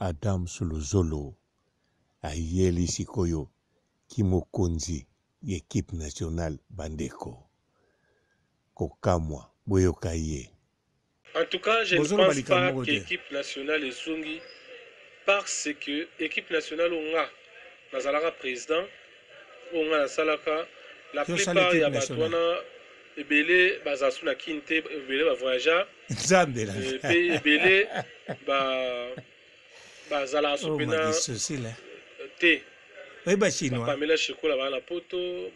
Adam Suluzolo ayeli sikoyo kimokonzi l'équipe nationale bandeko kokamwa boyokaye. En tout cas, je ne pense pas que l'équipe nationale est Zungi parce que l'équipe nationale on a Nazalara président, on a la Salaka, la plupart ya batwana ebele bazasuna kinte ebele ba voyageur et ebele bazala supena te ba chinois Pamela Chikola ba na poto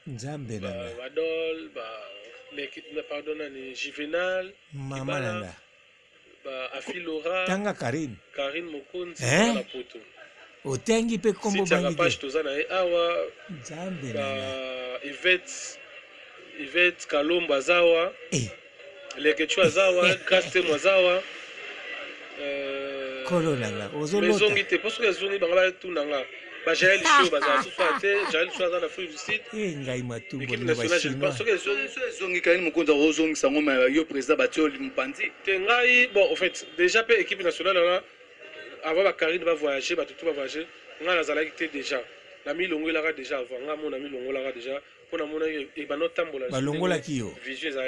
nzambe na Wadol l'équipe pardonne Juvenal Mamalanga Afilora Tanga Karine Mokonzi la poto otengi pe kombo bangi page tozana awa nzambe na Yvette Kalomba zawa Lekechwa zawa Kaste Mwazawa kolonanga ozolota mezongi te parce que zongi bangala tunanga ba Jaël Show baza soifate Jaël Show dans l'Afrique du Sud ngai matumbo l'équipe nationale je pense que zongi Karine Mokonzi ozongi sango ma yo président batio mpandi tengai bon en fait déjà pe équipe nationale là avant ba Karine va voyager ba tout va voyager nga nazalaki te déjà na milongo elaka déjà avant nga mona milongo elaka déjà pona mona e banotambola balongola kiyo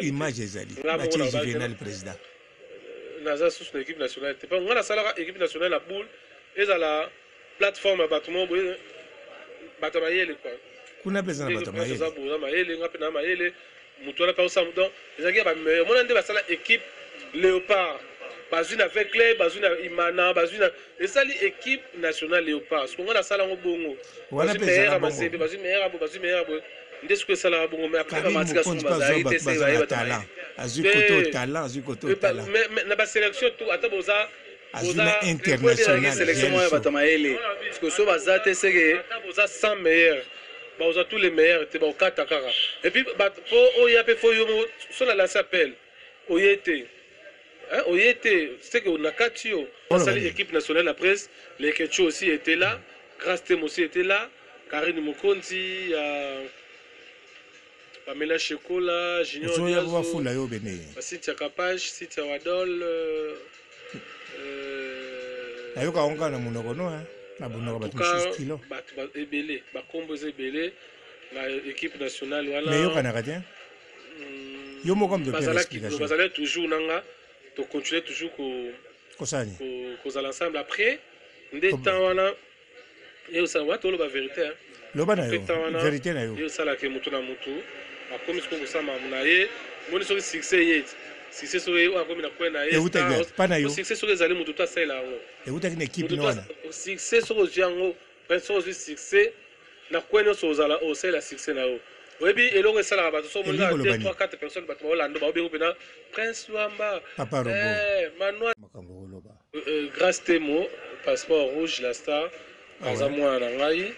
image ezali batie Juvenal président naza sous l'équipe nationale te pas nga nasalaka équipe nationale la boule ezala plateforme batuma boye batamayele quoi kuna pesa na batamayele za boza mayele nga pe na mayele mutu ala pa osamu donc ezaki ba meilleur mona nde basala équipe léopard bazuna avec les bazuna imana bazuna esali équipe nationale léopard ce qu'on a sala ngobongo wala pesa na bongo bazuna meilleur nde ce que sala bongo mais après ba matika son bazali te c'est ba talent azukoto talent mais na ba sélection tout ata boza azuna international sélection ya batamayele parce que so bazate c'est que boza 100 meilleurs baza tous les meilleurs te ba okata kaka et puis po oya pe fo yo so la s'appelle oyete Oyete, c'est que Nakatio, l'équipe nationale la presse, les Ketcho aussi étaient là, Krastem aussi était là, Karine Mokonzi, Pamela Chekola, Junior Diazo, Sitia Kapage, Sitia Wadol, Ayoka onga na munoko no na bunoko batu kilo ebele ba comboze ebele na équipe nationale wala mais yoka na katien yo moko mdo bazala toujours nanga to continuer toujours ko ensemble après ndé temps wana et ça va to lo ba vérité hein loba na yo vérité na yo yo sala ke mutu na mutu akomi ko kusama munaye moni so succès yet succès so yo akomi na kwena ye succès so ezali mutu ta sala ngo e uta kine équipe no wana succès so jango prince succès na kwena so zala o sala succès na yo webi elongo esala bato so mona 2 3 4 personnes bato Hollande ba obengo pena Prince Wamba Manoa makambo loba grâce temo passeport rouge la star azamwa na ngai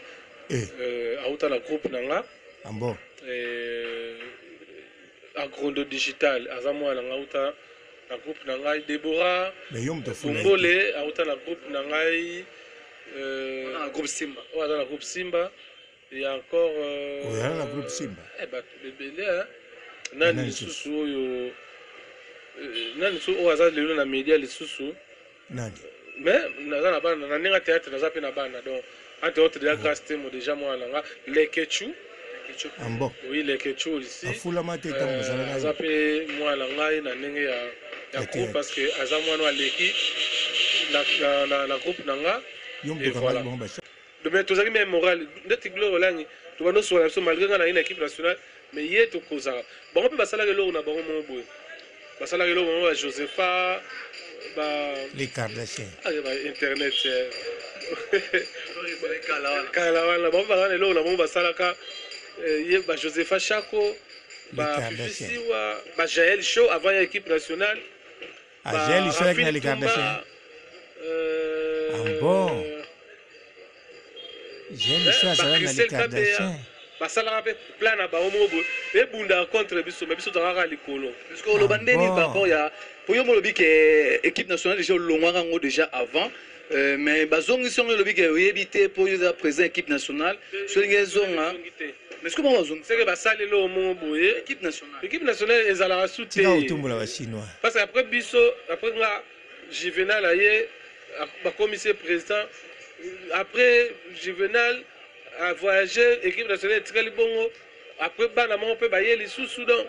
auta na groupe nanga ambo agrondo digital azamwa na ngauta na groupe na ngai Deborah Bombole auta na groupe na ngai groupe Simba na groupe Simba. Il y a encore la groupe Simba. Nani susu yo nani so oza lelo na media les susu nani mais na bana na ninga théâtre na zapi na bana donc entre autres déjà grâce temo déjà moi là les Ketchu ambo oui les Ketchu ici afula mate tambo zala na zapi moi là ngai na ninga ya groupe parce que azamwa no aleki na groupe nanga yombe kama bomba mais tous les moral ndeti gloire langi tu vas nous sur malgré qu'on a une équipe nationale mais hier tout cause bon on peut passer là le on a bon mon boy passer là le on Josepha les Kardashians internet kala bon ba là on a bon passer là ka Josepha Chako Jaël Show avant l'équipe nationale Jaël Show avec les Kardashians bon j'aime ça ça va les Kardashians basala pe plan na ba omobo e bunda contre biso mais biso tanga likolo parce que le bandeni par rapport ya pour yo molobi que équipe nationale déjà longwa ngo déjà avant mais bazongi songo lobi que yebité pour yo présent équipe nationale so ngezonga mais ce que moi bazongi c'est que basali lo omobo équipe nationale ezala soutien tika utumbola ba chinois parce que après biso après nga Juvenal aye commissaire président après Juvenal a voyagé équipe nationale tikali bongo après bana mo pe bayeli sous Soudan.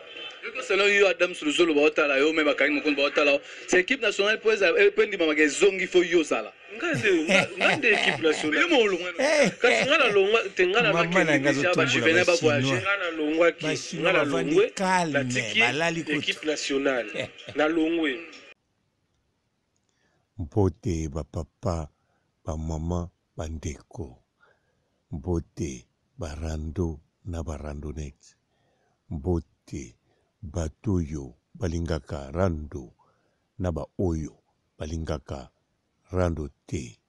Selon yo Adam Suluzolo baotala yo même bakani mokondo baotala c'est équipe nationale pour pendi mama zongi fo yo sala ngande équipe nationale yo mo longwa kasi ngana longwa tengana ba Juvenal ba voyager ngana longwa ki ngana longwe balali équipe nationale na longwe mbote bapapa bamama bandeko mbote barando na barandonet mbote batoyo balingaka rando na baoyo balingaka rando te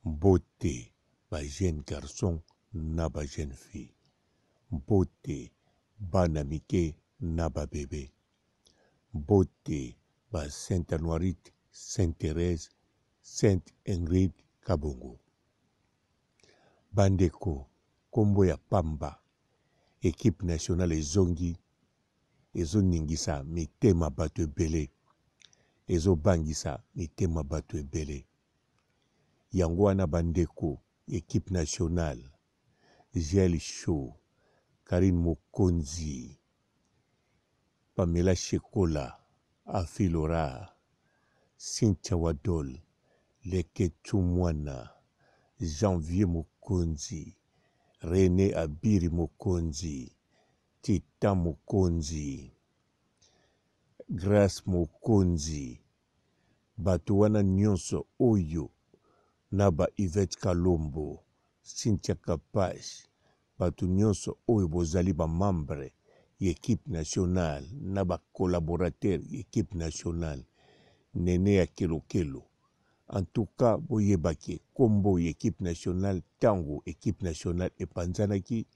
mbote ba jeune garçon na ba jeune fille mbote bana mike na ba bébé mbote ba Sainte Anoirite, Sainte Thérèse, Sainte Ingrid Kabongo. Bandeko, kombo ya pamba, équipe nationale ezongi, ezo ningisa mitema bato ebele, ezo bangisa mitema bato ebele. Yango wana bandeko, équipe nationale, Gel Show, Karine Mokonzi, Pamela Shekola, Afilora, Cynthia Wadol, Leketu Mwana, Janvier Mokonzi, René Abiri Mokonzi, Tita Mokonzi, Grace Mokonzi, bato wana nyonso oyo, Naba Yvette Kalombo, Cynthia Kapash, bato nyonso oyo bozali ba membre équipe nationale, Naba collaborateur équipe nationale, Nene ya Kelo. En tout cas, boyebake kombo équipe nationale tango équipe nationale epanzanaki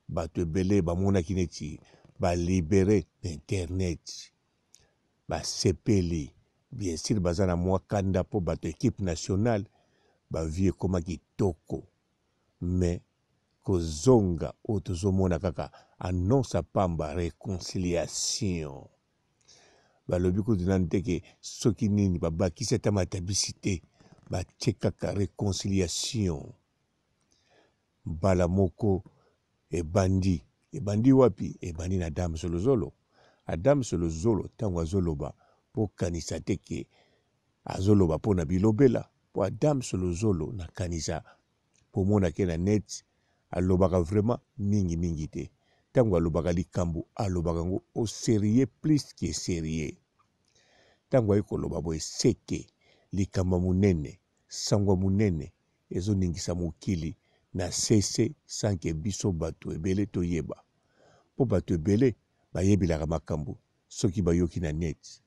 bato ebele bamonaki neti ba libéré internet ba sepeli bien sûr bazana mwa kanda po bato équipe nationale ba vie koma kitoko mais kozonga otozomona kaka annonce pamba réconciliation balobi kutu teke soki nini babakisi ata matabisi te batie kaka réconciliation mbala moko ebandi wapi ebandi na Adam Solozolo ntango azoloba po kanisa teke azoloba po na bilobela po Adam Solozolo na kanisa po mona ke na net alobaka vraiment mingi te ntango alobaka likambo alobaka ngo au sérieux plus que sérieux ntango ayi koloba boye seke likambo munene sangwa munene ezoningisa mokili na sese sanke biso bato ebele toyeba po bato ebele bayebilaka makambo soki bayoki na net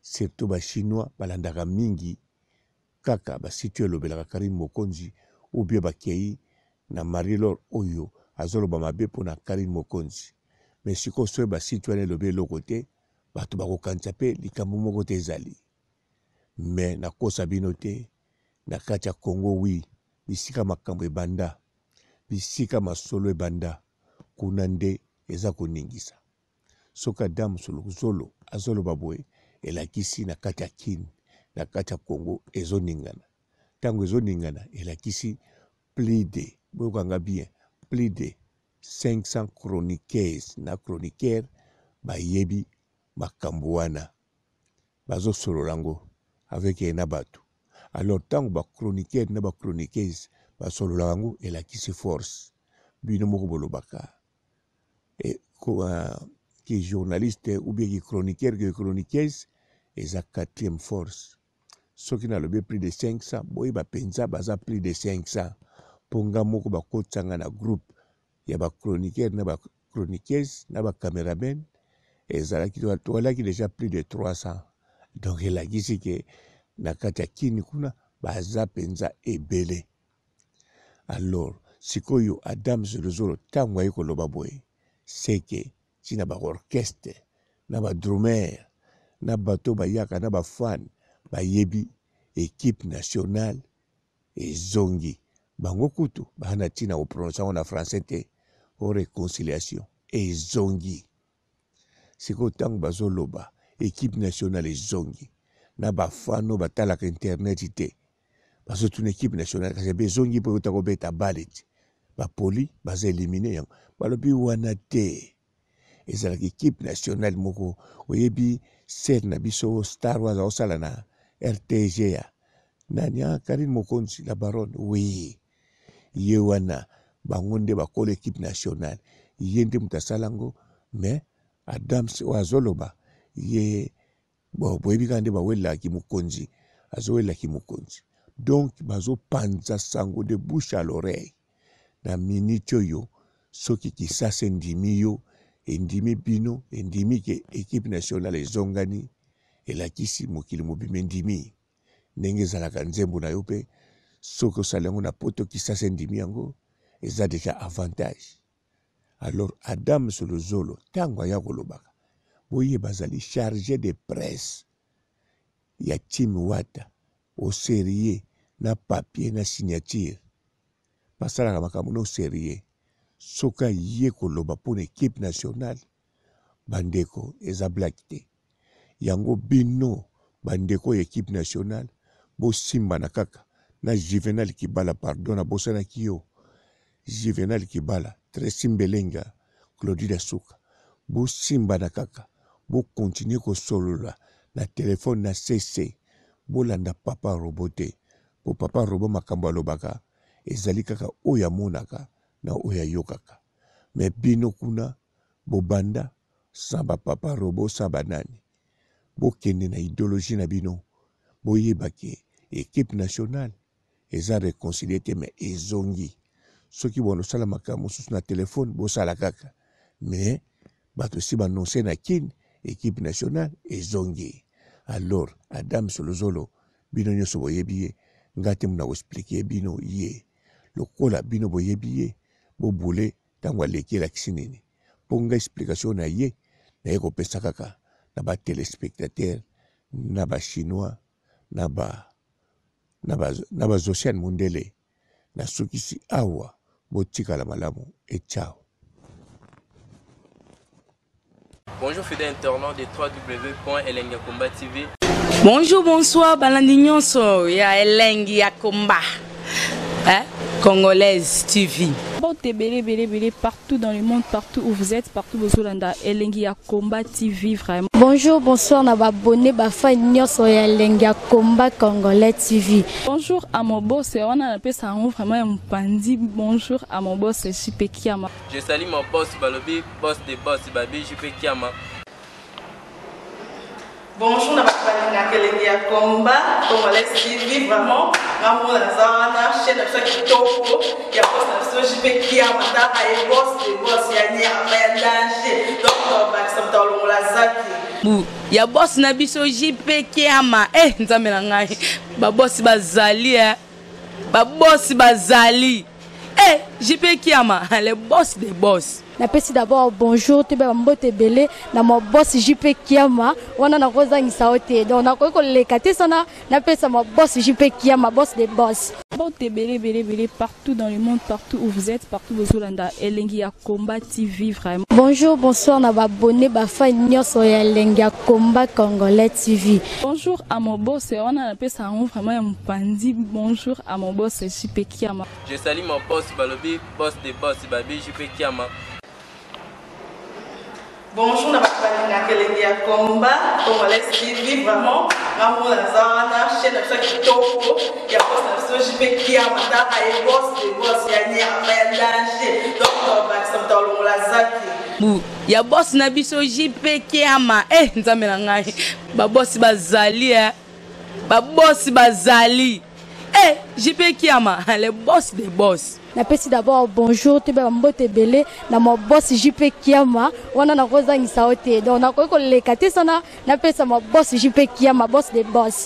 surtout ba chinois balandaka mingi kaka basiti elobelaka Karine Mokonzi ou bien bakei na Marie-Laure oyo azoloba mabe po na Karine Mokonzi mais siko soye basiti wana elobi eloko te bato bakokanisa pe likambo moko te ezali mais nakosa bino te na kati ya Congo wi bisika makambo ebanda bisika masolo ebanda kuna nde eza koningisa soki Adam Solozolo azoloba boye elakisi na kati ya Kini na kati ya Congo ezoningana ntango ezoningana elakisi plus de boyokanga bien plus de 500 chroniqueurs na chroniqueur bayebi makambo wana bazosolola ngo avec na bato alors ntango bachroniqueur na bachroniqueuse basololaka ngo elakisi force bino moko bolobaka ki journaliste ou bien ki chroniqueur ki chroniqueuse eza 4e force soki nalobi plus de 500 boyeba mpenza baza plus de 500 mponga moko bakotisanga na groupe ya bachroniqueur na bachroniqueuse na bacameraman ezalaki toalaki déjà plus de 300 donc elakisi ke na kati ya Kini kuna baza mpenza ebele alors sikoyo Adam Solozolo ntango ayi koloba boye seke tina baorchestre na badrummer na bato bayaka na bafan bayebi équipe nationale ezongi bango kutu bana tina oprononce na français te o réconciliation ezongi sikoyo ntango bazoloba équipe nationale ezongi na bafano batalaka internet te parce que toute équipe nationale kasi bezongi po yota ko beta balet ba poli baza éliminer yang balobi wana te ezalaki équipe nationale moko oyebi ser na biso Star Wars osala na RTG ya nania Karine Mokonzi la baronne oui ye wana bangonde bakola équipe nationale yende mutasalango mais Adams wazoloba ye bo boyebi kande bawela ki Mokonzi azowela ki Mokonzi donc bazo panza sango de bouche à l'oreille na minute yo soki kisasa ndimi yo endimi bino endimi ke équipe nationale ezongani elakisi mokili mobimba ndimi ndenge ezalaka nzembo na yo mpe soki osala yango na poto kisasa endimi yango eza deja avantage. Alors Adam Solozolo ntango aya kolobaka boye bazali chargé de presse ya Tim Wata au sérieux na papier na signature basalaka makambo na au sérieux soka ye koloba pour équipe nationale bandeko eza black te yango bino bandeko équipe nationale bo simba na kaka na Juvenal Kibala pardon na bosana kiyo Juvenal Kibala Tracy Mbelenga Claudie Souka bo simba na kaka bo continuer ko solola na téléphone na CC bo landa papa roboté bo papa robot makambo alobaka ezali kaka oya monaka na oya yokaka mais bino kuna bo banda samba papa robot samba nani bo kende na idéologie na bino bo yebake équipe nationale eza réconcilié te mais ezongi soki bono sala makambo susu na téléphone bo sala kaka mais bato si banonse na kin équipe nationale ezongi. Alors Adam Solozolo bino nyonso boyebi ye ngate muna expliquer bino ye lokola bino boyebi ye bo bule tango aleki elakisi nini mpo nga explication na ye naye kopesa kaka na batelespectateur na bachinois na bazosiane mundele nasukisi awa botikala malamu et ciao. Bonjour fidèles internautes de www.elengiakomba TV. Bonjour, bonsoir, balandi nyonso ya Elengi ya Komba. Congolaise TV. Bon, belé partout dans le monde, partout où vous êtes, partout où vous êtes, Elengi ya Komba TV vraiment. Bonjour, bonsoir, na abonné ba fan nyonso ya Elengi ya Komba Congolais TV. Bonjour à mon boss, on a appelé ça vraiment un pandi. Bonjour à mon boss, JP Kiama. Je salue mon boss Balobi, boss des boss Babi, JP Kiama. Bonjour, na Elengi ya Komba Congolais TV vraiment. Ngamo na zana chaîne ça qui toko ya boss na JP Kiama ta ay boss des boss ya ni ya danger. Donc ba samta longola zaki. Ya boss na biso JP Kiama nzambe na ngai ba boss bazali ba boss bazali JP Kiama le boss des boss. Napesi d'abord bonjour te ba mbote belé na mo boss JP Kiama wana na kozangisa ote donc na ko lekate sana napesa mo boss JP Kiama boss des boss. Bon, belé partout dans le monde, partout où vous êtes, partout où vous êtes, Elengi ya Komba TV vraiment. Bonjour, bonsoir, na abonné ba fan nyonso ya Elengi ya Komba Congolais TV. Bonjour à mon boss, on a appelé ça vraiment un pandi. Bonjour à mon boss JP Kiama. Je salue mon boss Balobi, boss des boss Babi, JP Kiama. Bonjour, na Elengi ya Komba Congolais TV vraiment. Ngamo na zana chaîne ça qui toko ya boss na JP Kiama ta ay boss des boss ya ni ya danger. Donc ba samta longola zaki. Ya boss na biso JP Kiama nzambe na ngai ba boss bazali ba boss bazali JP Kiama le boss des boss. Napesi d'abord bonjour te ba mbote belé na mo boss JP Kiama wana na kozangisa ote donc na ko lekate sana napesa mo boss JP Kiama boss des boss.